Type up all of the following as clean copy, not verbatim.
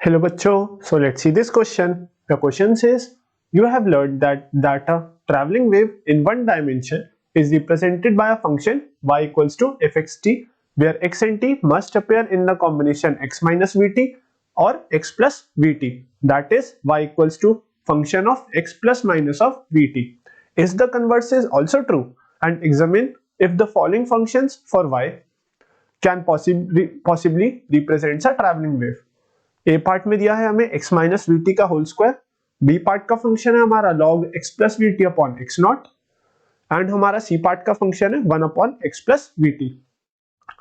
Hello bachcho, so let's see this question. The question says, you have learned that a traveling wave in one dimension is represented by a function y equals to fxt, where x and t must appear in the combination x minus vt or x plus vt. That is, y equals to function of x plus minus of vt. Is the converse is also true? And examine if the following functions for y can possibly represents a traveling wave. A part में दिया है हमें x minus we T का whole square, B part का function है हमारा log x plus v t upon x not, and हमारा C part का फंक्शन है 1 upon x plus v T.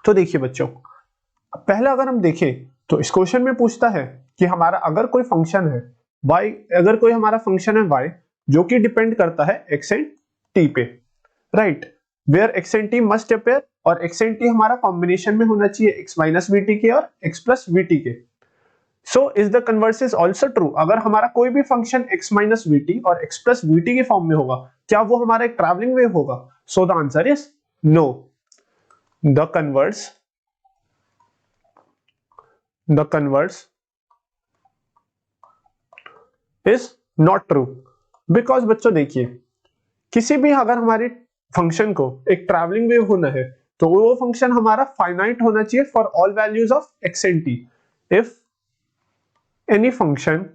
तो देखिए बच्चों, पहले अगर हम देखें तो इस क्वेश्चन में पूछता है कि हमारा अगर कोई फंक्शन है y, अगर कोई हमारा फंक्शन है y जो कि डिपेंड करता है x एंड t पे, right, where x and t must appear, और x एंड t हमारा कॉम्बिनेशन में होना चाहिए x माइनस वी टी के और x प्लस वी टी के। So is the converse is also true? अगर हमारा कोई भी function x minus we T और x प्लस वी टी के फॉर्म में होगा, क्या वो हमारा एक ट्रैवलिंग वेव होगा? So the answer is no. The converse is not true. Because बच्चों देखिए, किसी भी अगर हमारे फंक्शन को एक ट्रैवलिंग वेव होना है तो वो फंक्शन हमारा फाइनाइट होना चाहिए for all values of x and t. If any function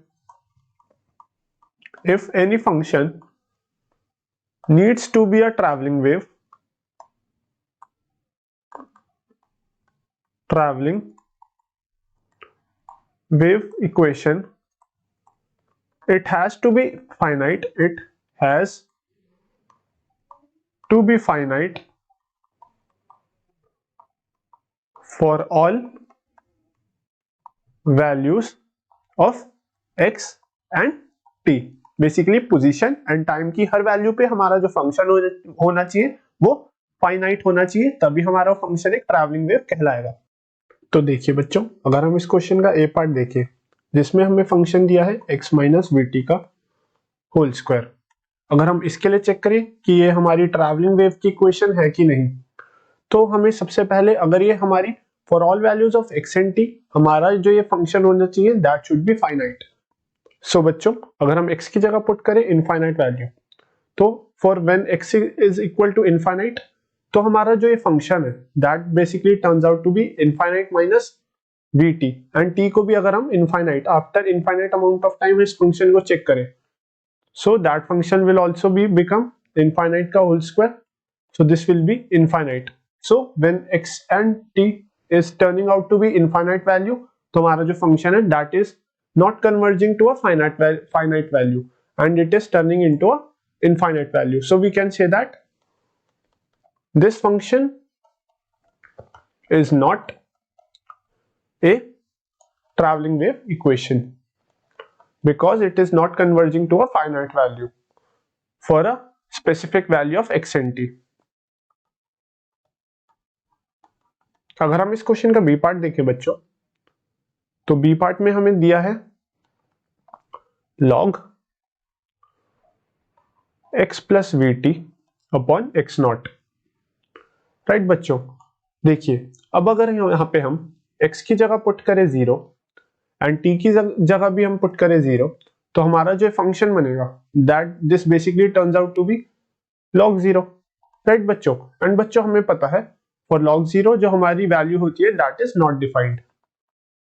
needs to be a traveling wave equation, it has to be finite. It has to be finite for all values of x and t. Basically position and time की हर value पे हमारा जो function होना चाहिए वो finite होना चाहिए, तभी हमारा फंक्शन एक ट्रैवलिंग वेव कहलाएगा। तो देखिए बच्चों, अगर हम इस क्वेश्चन का ए पार्ट देखें जिसमें हमें फंक्शन दिया है x माइनस वी टी का होल स्क्वायर, अगर हम इसके लिए चेक करें कि ये हमारी ट्रैवलिंग वेव की इक्वेशन है कि नहीं, तो हमें सबसे पहले अगर ये हमारी for all values of x and t, हमारा जो ये फंक्शन होना चाहिए that should be finite. So बच्चों, अगर हम x की जगह पुट करें इनफाइनाइट वैल्यू, तो for when x is equal to infinite, तो हमारा जो ये फंक्शन है that basically turns out to be infinite minus vt, and t को भी अगर हम infinite after infinite amount of time इस फंक्शन को चेक करें, so that function will also be become infinite का whole square, so this will be infinite. So when x and t is turning out to be infinite value, तो हमारा जो function है that is not converging to a finite value and it is turning into a infinite value. So we can say that this function is not a traveling wave equation because it is not converging to a finite value for a specific value of x and t. अगर हम इस question का B part देखें बच्चों, तो B part में हमें दिया है log x plus v t upon x not, right बच्चों। देखिए, अब अगर यहाँ पे हम x की जगह पुट करें 0 एंड t की जगह भी हम पुट करें 0, तो हमारा जो फंक्शन बनेगा that this basically turns out to be log 0, right बच्चों। एंड बच्चों हमें पता है फॉर log 0 जो हमारी वैल्यू होती है that is not defined,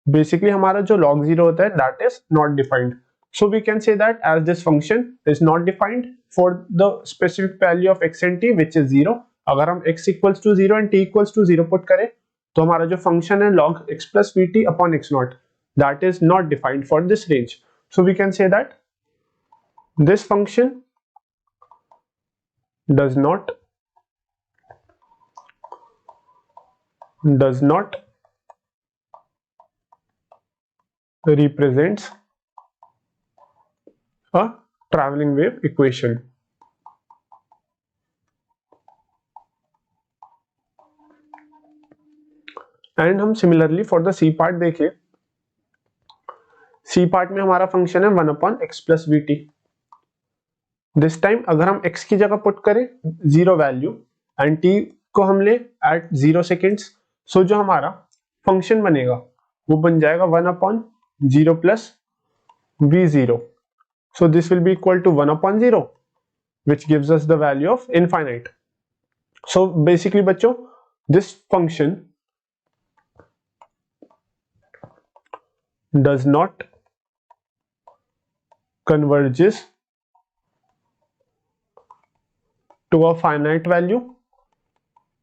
basically हमारा जो log 0 होता है that is not defined. So we can say that as this function is not defined for the specific value of x and t which is 0। अगर हम x equals to 0 and t equals to 0 put करें, तो हमारा जो function है log x plus v t upon x naught that is not defined for this range. So we can say that this function does not represents a traveling wave equation. And हम similarly for the C part देखें, C part में हमारा function है 1 upon x plus v t. This time अगर हम x की जगह put करें 0 वैल्यू एंड t को हम ले एट 0 सेकेंड्स, सो जो हमारा फंक्शन बनेगा वो बन जाएगा 1 upon 0 plus v0. So this will be equal to 1 upon 0, which gives us the value of infinite. So basically बच्चों, this function does not converges to a finite value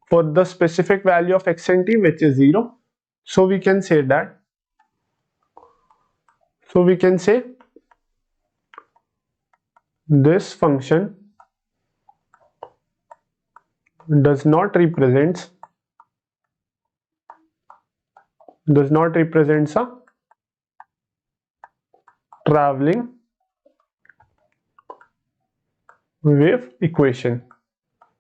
for the specific value of x and t, which is 0. So we can say that, this function does not represent a traveling wave equation.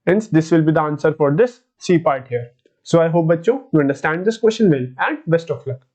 Hence this will be the answer for this C part here. So I hope बच्चों you understand this question well and best of luck.